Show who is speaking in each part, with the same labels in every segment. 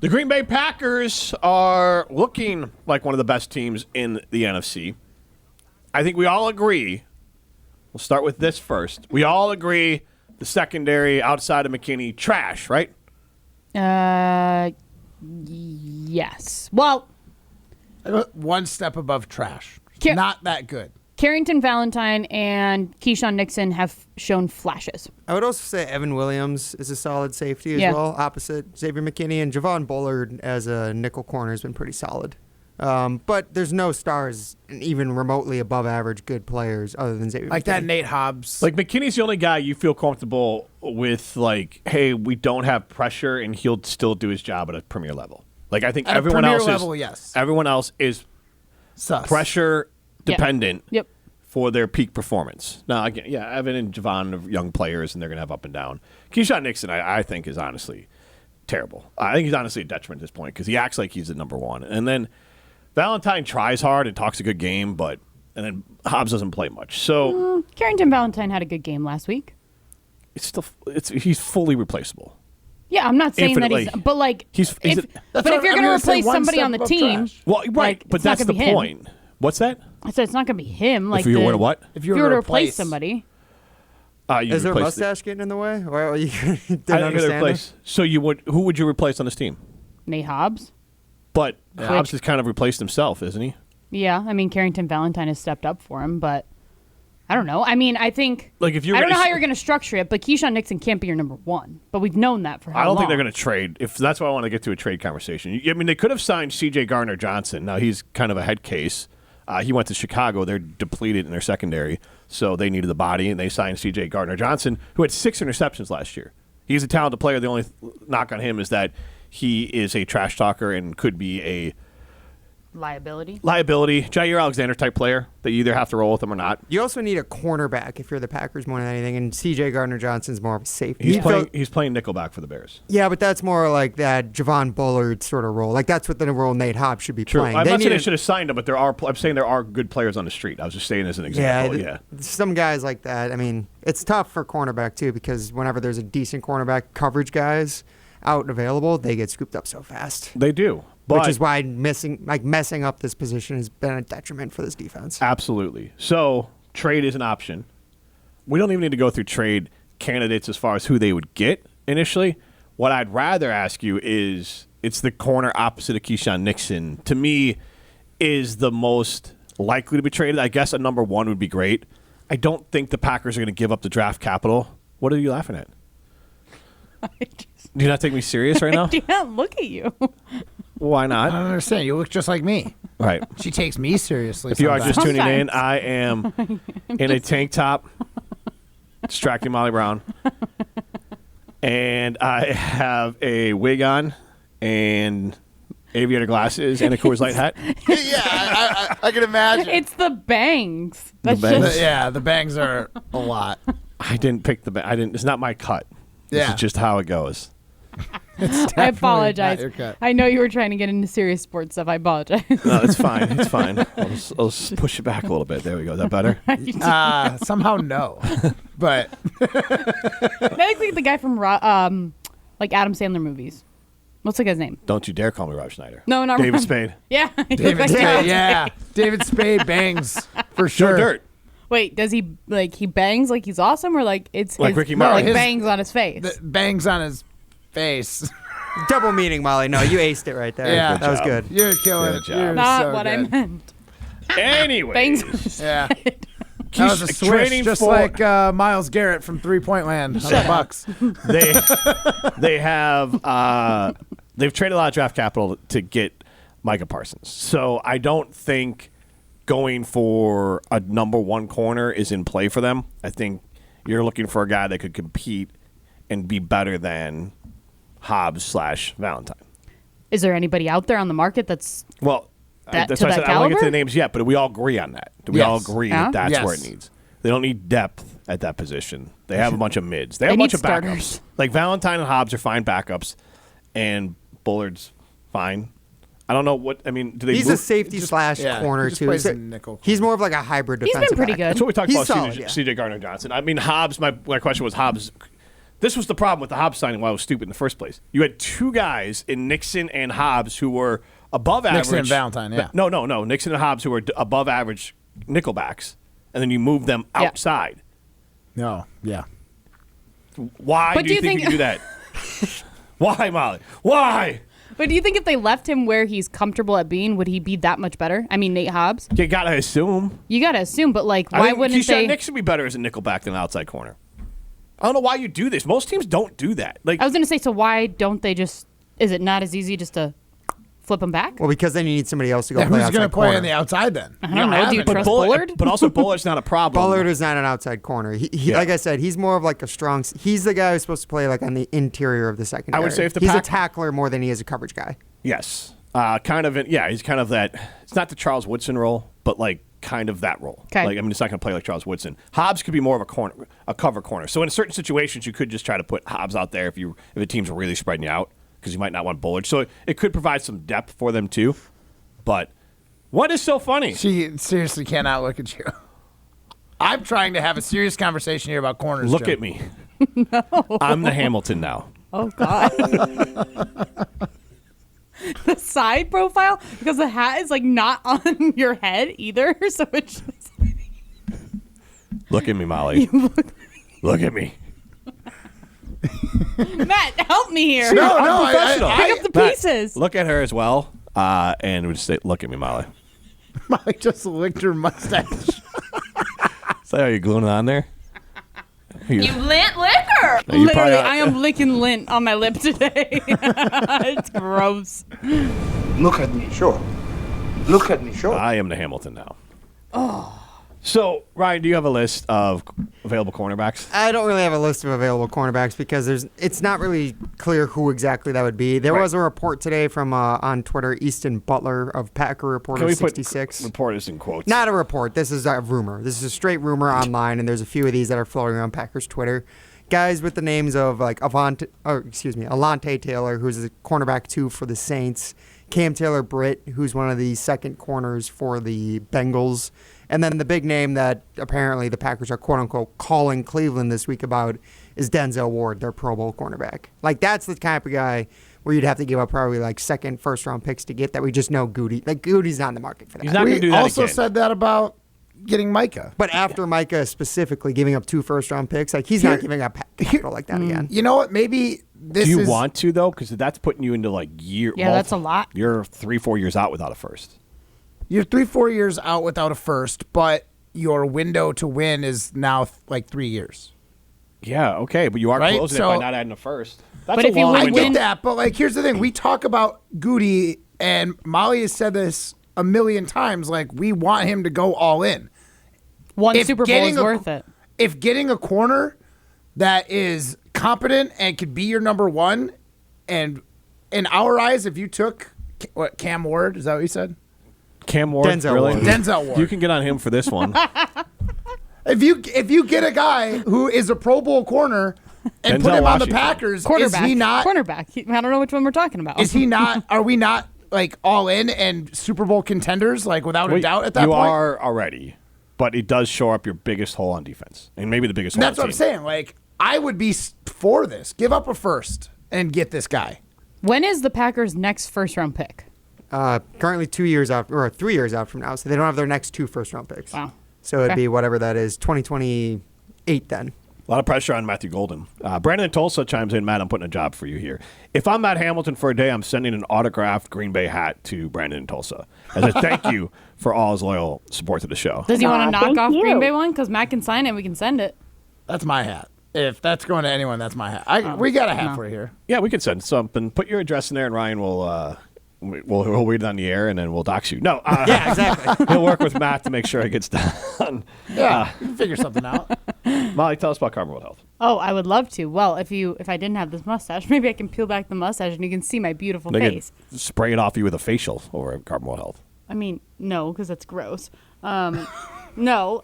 Speaker 1: The Green Bay Packers are looking like one of the best teams in the NFC. I think we all agree. We'll start with this first. We all agree the secondary outside of McKinney, trash, right?
Speaker 2: Yes. Well,
Speaker 3: one step above trash.
Speaker 2: Ca-
Speaker 3: Not that good.
Speaker 2: Carrington Valentine and Keyshawn Nixon have shown flashes.
Speaker 4: I would also say Evan Williams is a solid safety as
Speaker 2: Yeah.
Speaker 4: well, opposite Xavier McKinney, and Javon Bullard as a nickel corner has been pretty solid. But there's no stars, even remotely above average good players other than Xavier
Speaker 3: Like
Speaker 4: McKinney.
Speaker 3: that Nate Hobbs.
Speaker 1: Like McKinney's the only guy you feel comfortable with, like, hey, we don't have pressure and he'll still do his job at a premier level. Like, I think
Speaker 3: At a
Speaker 1: everyone
Speaker 3: premier
Speaker 1: else
Speaker 3: level,
Speaker 1: is
Speaker 3: yes.
Speaker 1: everyone else is
Speaker 3: Sus.
Speaker 1: pressure dependent
Speaker 2: Yep.
Speaker 1: for their peak performance. Now, again, yeah, Evan and Javon are young players, and they're going to have up and down. Keyshawn Nixon, I think, is honestly terrible. I think he's honestly a detriment at this point because he acts like he's the number one. And then Valentine tries hard and talks a good game, and then Hobbs doesn't play much. So
Speaker 2: Carrington Valentine had a good game last week.
Speaker 1: he's fully replaceable.
Speaker 2: Yeah, I'm not saying that
Speaker 1: Infinitely.
Speaker 2: but like,
Speaker 1: He's
Speaker 2: but
Speaker 1: a-
Speaker 2: if you're going to replace somebody on the team,
Speaker 1: Well, right,
Speaker 2: like,
Speaker 1: but
Speaker 2: it's not
Speaker 1: that's
Speaker 2: gonna
Speaker 1: the
Speaker 2: be him.
Speaker 1: point. What's that?
Speaker 2: I said it's not going to be him. Like
Speaker 1: If you were to what?
Speaker 3: If
Speaker 2: If you were to replace somebody,
Speaker 4: Is there a
Speaker 1: replace
Speaker 4: mustache getting in the way? Or you didn't
Speaker 1: I think
Speaker 4: understand
Speaker 1: replace. So who would you replace on this team?
Speaker 2: Nate Hobbs.
Speaker 1: But Hobbs has kind of replaced himself, isn't he?
Speaker 2: Yeah, I mean Carrington Valentine has stepped up for him, but I don't know. I mean, I think
Speaker 1: Like if you're
Speaker 2: I don't know
Speaker 1: gonna-
Speaker 2: how you're going to structure it, but Keyshawn Nixon can't be your number one. But we've known that for how
Speaker 1: I don't
Speaker 2: long?
Speaker 1: think they're going to trade. If that's why I want to get to a trade conversation. I mean, they could have signed C.J. Gardner-Johnson. Now he's kind of a head case. He went to Chicago. They're depleted in their secondary, so they needed the body, and they signed C.J. Gardner-Johnson, who had 6 interceptions last year. He's a talented player. The only knock on him is that he is a trash talker and could be a
Speaker 2: liability.
Speaker 1: Jair Alexander type player that you either have to roll with him or not.
Speaker 4: You also need a cornerback if you're the Packers more than anything, and C.J. Gardner-Johnson's more of a safety.
Speaker 1: He's playing nickelback for the Bears.
Speaker 4: Yeah, but that's more like that Javon Bullard sort of role. Like that's what the role Nate Hobbs should be playing.
Speaker 1: I'm not saying
Speaker 4: need
Speaker 1: they should have signed him, but I'm saying there are good players on the street. I was just saying as an example. Yeah.
Speaker 4: Some guys like that. I mean, it's tough for cornerback too because whenever there's a decent cornerback coverage guys out and available, they get scooped up so fast.
Speaker 1: They do. But
Speaker 4: Which is why messing up this position has been a detriment for this defense.
Speaker 1: Absolutely. So trade is an option. We don't even need to go through trade candidates as far as who they would get initially. What I'd rather ask you is, it's the corner opposite of Keyshawn Nixon. To me, is the most likely to be traded. I guess a number one would be great. I don't think the Packers are going to give up the draft capital. What are you laughing at? Do you not take me serious right now?
Speaker 2: I do not look at you.
Speaker 1: Why
Speaker 3: I
Speaker 1: not?
Speaker 3: don't understand. You look just like me.
Speaker 1: Right.
Speaker 3: She takes me seriously.
Speaker 1: If you are just tuning in,
Speaker 2: Sometimes.
Speaker 1: I am in a tank top, distracting Molly Brown, and I have a wig on and aviator glasses and a Coors Light hat.
Speaker 3: Yeah, I can imagine.
Speaker 2: It's the bangs. That's
Speaker 1: bangs.
Speaker 2: just
Speaker 3: Yeah, the bangs are a lot.
Speaker 1: I didn't pick It's not my cut. This
Speaker 3: Yeah.
Speaker 1: is just how it goes.
Speaker 2: I apologize.
Speaker 3: not your cut.
Speaker 2: I know you were trying to get into serious sports stuff. I apologize.
Speaker 1: No, it's fine. It's fine. I'll just push it back a little bit. There we go. Is that better?
Speaker 3: Somehow no, but
Speaker 2: I look like the guy from like Adam Sandler movies. What's the guy's name?
Speaker 1: Don't you dare call me Rob Schneider.
Speaker 2: No, not
Speaker 1: David
Speaker 2: Rob.
Speaker 1: Spade.
Speaker 2: Yeah,
Speaker 3: David Spade. Yeah, David Spade bangs for sure.
Speaker 1: Joe Dirt.
Speaker 2: Wait, does he bangs like he's awesome or like it's
Speaker 1: Like
Speaker 2: his,
Speaker 1: Ricky Martin?
Speaker 2: like
Speaker 3: His-
Speaker 2: bangs on his face?
Speaker 3: The bangs on his face.
Speaker 4: Double meaning, Molly. No, you aced it right there.
Speaker 3: Yeah.
Speaker 4: That was
Speaker 1: Good
Speaker 4: good.
Speaker 3: You're killing
Speaker 1: Good
Speaker 3: it.
Speaker 1: job.
Speaker 3: You're
Speaker 2: Not
Speaker 3: so
Speaker 2: what I
Speaker 3: good.
Speaker 2: meant.
Speaker 1: Anyway.
Speaker 2: Bangs on his
Speaker 3: Yeah.
Speaker 2: head.
Speaker 3: That was a
Speaker 1: He's
Speaker 3: swish,
Speaker 1: training
Speaker 3: just
Speaker 1: for-
Speaker 3: like Miles Garrett from 3-Point Land on the Bucks.
Speaker 1: They have they've traded a lot of draft capital to get Micah Parsons. So I don't think going for a number one corner is in play for them. I think you're looking for a guy that could compete and be better than Hobbs/Valentine.
Speaker 2: Is there anybody out there on the market that's
Speaker 1: Well,
Speaker 2: That-
Speaker 1: that's
Speaker 2: to
Speaker 1: why I
Speaker 2: that
Speaker 1: said I won't get to
Speaker 2: caliber?
Speaker 1: the names yet, but do we all agree on that? Do we all
Speaker 3: Yes.
Speaker 1: agree
Speaker 2: Yeah?
Speaker 1: that that's where it
Speaker 3: Yes.
Speaker 1: needs? They don't need depth at that position. They have a bunch of mids. They have a
Speaker 2: They
Speaker 1: bunch
Speaker 2: need
Speaker 1: of backups.
Speaker 2: starters.
Speaker 1: Like Valentine and Hobbs are fine backups, and Bullard's fine. I don't know what I mean. Do they?
Speaker 4: He's
Speaker 1: move?
Speaker 4: a safety slash
Speaker 3: yeah,
Speaker 4: corner
Speaker 3: he just
Speaker 4: too.
Speaker 3: plays
Speaker 4: So
Speaker 3: in nickel.
Speaker 4: he's more of like a hybrid
Speaker 2: He's been
Speaker 4: defensive
Speaker 2: pretty
Speaker 4: back.
Speaker 2: good.
Speaker 1: That's what we talked
Speaker 4: He's
Speaker 1: about.
Speaker 4: solid,
Speaker 1: CJ,
Speaker 4: yeah.
Speaker 1: CJ Gardner-Johnson. I mean, Hobbs. My question was Hobbs. This was the problem with the Hobbs signing, why it was stupid in the first place. You had two guys in Nixon and Hobbs who were above average.
Speaker 3: Nixon and Valentine, yeah.
Speaker 1: No. Nixon and Hobbs who were above average nickelbacks, and then you move them outside.
Speaker 3: No, yeah.
Speaker 1: Why
Speaker 2: But
Speaker 1: do you think you do that? Why, Molly? Why?
Speaker 2: But do you think if they left him where he's comfortable at being, would he be that much better? I mean, Nate Hobbs.
Speaker 1: You gotta assume.
Speaker 2: You gotta assume, but like, why wouldn't
Speaker 1: Keyshawn
Speaker 2: they?
Speaker 1: Nixon be better as a nickelback than an outside corner? I don't know why you do this. Most teams don't do that. Like,
Speaker 2: I was gonna say, so why don't they just? Is it not as easy just to flip him back?
Speaker 4: Well, because then you need somebody else to go
Speaker 3: Yeah,
Speaker 4: play
Speaker 3: who's
Speaker 4: outside
Speaker 3: going to play
Speaker 4: corner.
Speaker 3: on the outside then?
Speaker 2: I don't know. Do you
Speaker 1: but
Speaker 2: trust Bullard?
Speaker 1: But also Bullard's not a problem.
Speaker 4: Bullard is not an outside corner. He like I said, he's more of like a strong. He's the guy who's supposed to play like on the interior of the secondary.
Speaker 1: I would say if the
Speaker 4: he's a
Speaker 1: Pack-
Speaker 4: tackler more than he is a coverage guy.
Speaker 1: Yes. He's kind of that. It's not the Charles Woodson role, but like kind of that role.
Speaker 2: Okay.
Speaker 1: Like, I mean, it's not going to play like Charles Woodson. Hobbs could be more of a cover corner. So in certain situations, you could just try to put Hobbs out there if a team's really spreading you out because you might not want Bullard. So it could provide some depth for them too. But what is so funny?
Speaker 3: She seriously cannot look at you. I'm trying to have a serious conversation here about corners.
Speaker 1: Look
Speaker 3: Joe.
Speaker 1: at me. No. I'm the Hamilton now.
Speaker 2: Oh God. The side profile, because the hat is like not on your head either, so it's just
Speaker 1: Look at me, Molly. Look at me.
Speaker 2: Matt, help me here.
Speaker 3: No,
Speaker 1: I'm
Speaker 3: no,
Speaker 1: professional.
Speaker 2: Pick up the
Speaker 1: Matt,
Speaker 2: pieces.
Speaker 1: look at her as well, and we just say, "Look at me, Molly."
Speaker 3: Molly just licked her mustache.
Speaker 1: So are you gluing it on there?
Speaker 5: You lint liquor.
Speaker 1: No, you probably
Speaker 2: Literally,
Speaker 1: are-
Speaker 2: I am licking lint on my lip today. It's gross.
Speaker 6: Look at me, sure. Look at me, sure.
Speaker 1: I am the Hamilton now. Oh. So, Ryan, do you have a list of available cornerbacks?
Speaker 4: I don't really have a list of available cornerbacks because it's not really clear who exactly that would be. There was a report today from on Twitter, Easton Butler of Packer Reporter 66.
Speaker 1: Put reporters in quotes?
Speaker 4: Not a report. This is a rumor. This is a straight rumor online, and there's a few of these that are floating around Packers Twitter. Guys with the names of like Alante Taylor, who's a cornerback 2 for the Saints, Cam Taylor-Britt, who's one of the second corners for the Bengals, and then the big name that apparently the Packers are quote-unquote calling Cleveland this week about is Denzel Ward, their Pro Bowl cornerback. Like, that's the type of guy where you'd have to give up probably like second, first-round picks to get that. We just know Goody's not in the market for that.
Speaker 1: He's not going to do
Speaker 3: We
Speaker 1: that
Speaker 3: also
Speaker 1: again.
Speaker 3: said that about getting Micah.
Speaker 4: But after Micah specifically giving up 2 first-round picks, like he's not giving up capital like that again.
Speaker 3: You know what? Maybe this
Speaker 1: Do you
Speaker 3: is...
Speaker 1: want to, though? Because that's putting you into like
Speaker 2: Yeah, that's a lot.
Speaker 1: You're 3-4 years out without a first.
Speaker 3: You're 3-4 years out without a first, but your window to win is now like 3 years.
Speaker 1: Yeah, okay, but you are
Speaker 3: Right?
Speaker 1: closing it
Speaker 3: So-
Speaker 1: by not adding a first. That's
Speaker 2: But
Speaker 1: a
Speaker 2: if you
Speaker 1: long
Speaker 2: would
Speaker 3: I
Speaker 1: window.
Speaker 3: get that, but like here's the thing. We talk about Goody, and Molly has said this a million times. Like, we want him to go all in.
Speaker 2: One
Speaker 3: If
Speaker 2: Super Bowl
Speaker 3: getting
Speaker 2: is
Speaker 3: a-
Speaker 2: worth it.
Speaker 3: If getting a corner that is competent and could be your number one, and in our eyes, if you took Cam Ward, is that what you said?
Speaker 1: Cam Ward,
Speaker 4: Denzel
Speaker 1: really?
Speaker 4: Ward.
Speaker 3: Denzel Ward.
Speaker 1: You can get on him for this one.
Speaker 3: If you get a guy who is a Pro Bowl corner and put
Speaker 1: Denzel
Speaker 3: him on the
Speaker 1: Washington.
Speaker 3: Packers,
Speaker 2: Quarterback.
Speaker 3: is he not?
Speaker 2: Cornerback. I don't know which one we're talking about.
Speaker 3: Is he not? Are we not like all in and Super Bowl contenders, like without a
Speaker 1: Wait,
Speaker 3: doubt at that
Speaker 1: you
Speaker 3: point?
Speaker 1: are already, but it does show up your biggest hole on defense, and maybe the biggest hole.
Speaker 3: That's
Speaker 1: on
Speaker 3: what I'm
Speaker 1: team.
Speaker 3: saying. Like, I would be for this. Give up a first and get this guy.
Speaker 2: When is the Packers' next first-round pick?
Speaker 4: Currently 2 years out or 3 years out from now, so they don't have their next 2 first-round picks.
Speaker 2: Wow.
Speaker 4: So it'd
Speaker 2: Okay.
Speaker 4: be whatever that is, 2028 then.
Speaker 1: A lot of pressure on Matthew Golden. Brandon in Tulsa chimes in, Matt, I'm putting a job for you here. If I'm Matt Hamilton for a day, I'm sending an autographed Green Bay hat to Brandon in Tulsa as a thank you for all his loyal support to the show.
Speaker 2: Does he want to knock
Speaker 5: thank
Speaker 2: off
Speaker 5: you.
Speaker 2: Green Bay one? Because Matt can sign it and we can send it.
Speaker 3: That's my hat. If that's going to anyone, that's my hat. We got a hat for you here.
Speaker 1: Yeah, we could send something. Put your address in there, and Ryan will we'll read it on the air, and then we'll dox you. No,
Speaker 4: Yeah, exactly.
Speaker 1: he'll work with Matt to make sure it gets done.
Speaker 3: Yeah, you can figure something out.
Speaker 1: Molly, tell us about Carbon World Health.
Speaker 2: Oh, I would love to. Well, if I didn't have this mustache, maybe I can peel back the mustache and you can see my beautiful
Speaker 1: They
Speaker 2: face.
Speaker 1: could spray it off you with a facial over at Carbon World Health.
Speaker 2: I mean, no, because that's gross. No,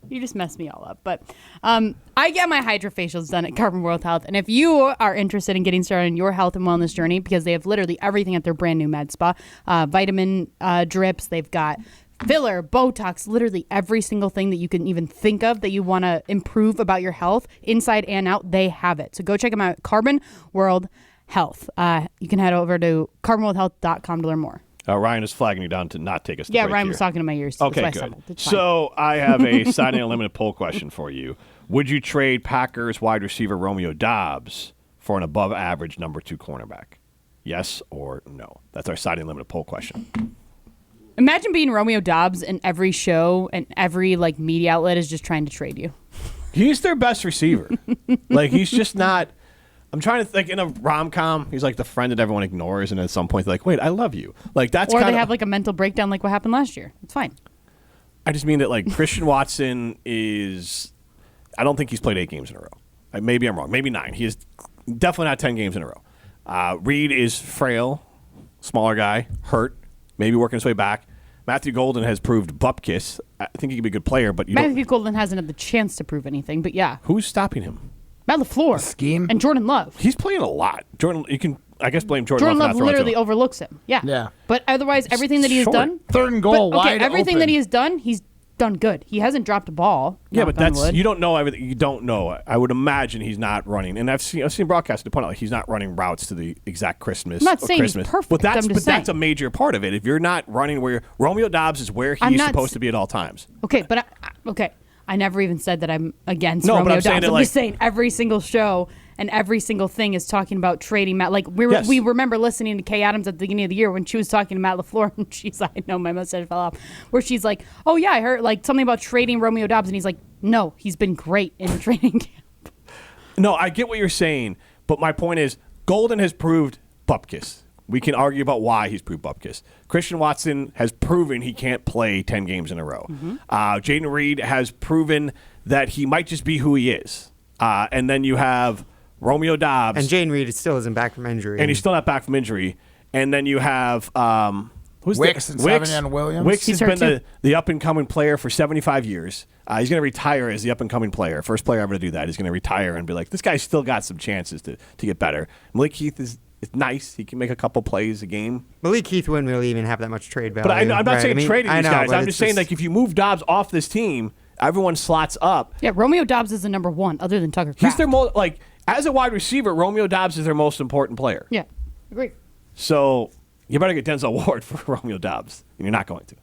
Speaker 2: you just messed me all up. But I get my hydrofacials done at Carbon World Health. And if you are interested in getting started in your health and wellness journey, because they have literally everything at their brand new med spa, vitamin drips, they've got filler, Botox, literally every single thing that you can even think of that you want to improve about your health, inside and out, they have it. So go check them out at Carbon World Health. You can head over to carbonworldhealth.com to learn more.
Speaker 1: Ryan is flagging you down to not take us to
Speaker 2: Yeah,
Speaker 1: break
Speaker 2: Ryan
Speaker 1: here.
Speaker 2: was talking to my ears.
Speaker 1: Okay,
Speaker 2: That's why I
Speaker 1: good.
Speaker 2: stumbled. It's fine.
Speaker 1: So I have a signing unlimited poll question for you. Would you trade Packers wide receiver Romeo Doubs for an above average number 2 cornerback? Yes or no? That's our signing unlimited poll question.
Speaker 2: Imagine being Romeo Doubs and every show and every like media outlet is just trying to trade you.
Speaker 1: He's their best receiver. Like, he's just not. I'm trying to think, in a rom-com, he's like the friend that everyone ignores, and at some point they're like, wait, I love you. Like, that's
Speaker 2: Or
Speaker 1: kind
Speaker 2: they
Speaker 1: of.
Speaker 2: have like a mental breakdown like what happened last year. It's fine.
Speaker 1: I just mean that, like, Christian Watson is. I don't think he's played 8 games in a row. Maybe I'm wrong. Maybe 9. He is definitely not 10 games in a row. Reed is frail, smaller guy, hurt, maybe working his way back. Matthew Golden has proved bupkis. I think he could be a good player, but you don't.
Speaker 2: Matthew Golden hasn't had the chance to prove anything, but yeah.
Speaker 1: Who's stopping him?
Speaker 2: Matt LaFleur.
Speaker 3: Scheme.
Speaker 2: And Jordan Love.
Speaker 1: He's playing a lot. Jordan, you can, I guess, blame Jordan
Speaker 2: Jordan
Speaker 1: Love
Speaker 2: Love
Speaker 1: for not throwing
Speaker 2: literally
Speaker 1: to him.
Speaker 2: overlooks him. Yeah.
Speaker 3: Yeah.
Speaker 2: But otherwise, everything that he has
Speaker 1: Short.
Speaker 2: done.
Speaker 3: 3rd and goal,
Speaker 2: But, okay,
Speaker 3: wide
Speaker 2: everything
Speaker 3: open.
Speaker 2: that he has done, he's done good. He hasn't dropped a ball.
Speaker 1: Yeah,
Speaker 2: knock
Speaker 1: but
Speaker 2: on
Speaker 1: that's
Speaker 2: wood.
Speaker 1: you don't know everything. You don't know. I would imagine he's not running, and I've seen broadcasts to point out like he's not running routes to the exact Christmas.
Speaker 2: I'm not saying he's
Speaker 1: Christmas.
Speaker 2: perfect,
Speaker 1: but that's
Speaker 2: I'm just
Speaker 1: that's a
Speaker 2: saying.
Speaker 1: major part of it. If you're not running where Romeo Doubs is where
Speaker 2: I'm
Speaker 1: he's
Speaker 2: not
Speaker 1: supposed to be at all times.
Speaker 2: Okay, but I never even said that I'm against
Speaker 1: No, but
Speaker 2: Romeo
Speaker 1: I'm saying
Speaker 2: Doubs.
Speaker 1: that,
Speaker 2: I'm
Speaker 1: like-
Speaker 2: just saying every single show and every single thing is talking about trading Matt. Like
Speaker 1: Yes.
Speaker 2: we remember listening to Kay Adams at the beginning of the year when she was talking to Matt LaFleur, and she's like, I know my mustache fell off, where she's like, oh yeah, I heard like something about trading Romeo Doubs, and he's like, no, he's been great in training camp.
Speaker 1: No, I get what you're saying, but my point is Golden has proved bupkis. We can argue about why he's proved bupkis. Christian Watson has proven he can't play 10 games in a row. Jaden Reed has proven that he might just be who he is. And then you have Romeo Doubs.
Speaker 4: And Jane Reed still isn't back from injury.
Speaker 1: And he's still not back from injury. And then you have who's
Speaker 3: Wicks
Speaker 1: the,
Speaker 3: and Savion Williams.
Speaker 1: Wicks
Speaker 2: He's
Speaker 1: has
Speaker 2: hurt
Speaker 1: been
Speaker 2: too.
Speaker 1: the up and coming player for 75 years. He's going to retire as the up and coming player. First player ever to do that. He's going to retire and be like, this guy's still got some chances to get better. Malik Heath is nice. He can make a couple plays a game.
Speaker 4: Malik Heath wouldn't really even have that much trade value.
Speaker 1: But I'm not
Speaker 4: right?
Speaker 1: saying
Speaker 4: I mean,
Speaker 1: trading
Speaker 4: I
Speaker 1: these
Speaker 4: know,
Speaker 1: guys.
Speaker 4: but
Speaker 1: I'm
Speaker 4: it's
Speaker 1: just saying, like, if you move Dobbs off this team, everyone slots up.
Speaker 2: Yeah, Romeo Doubs is the number 1 other than Tucker Kraft.
Speaker 1: He's their most, like, as a wide receiver, Romeo Doubs is their most important player.
Speaker 2: Yeah, agree.
Speaker 1: So you better get Denzel Ward for Romeo Doubs, and you're not going to.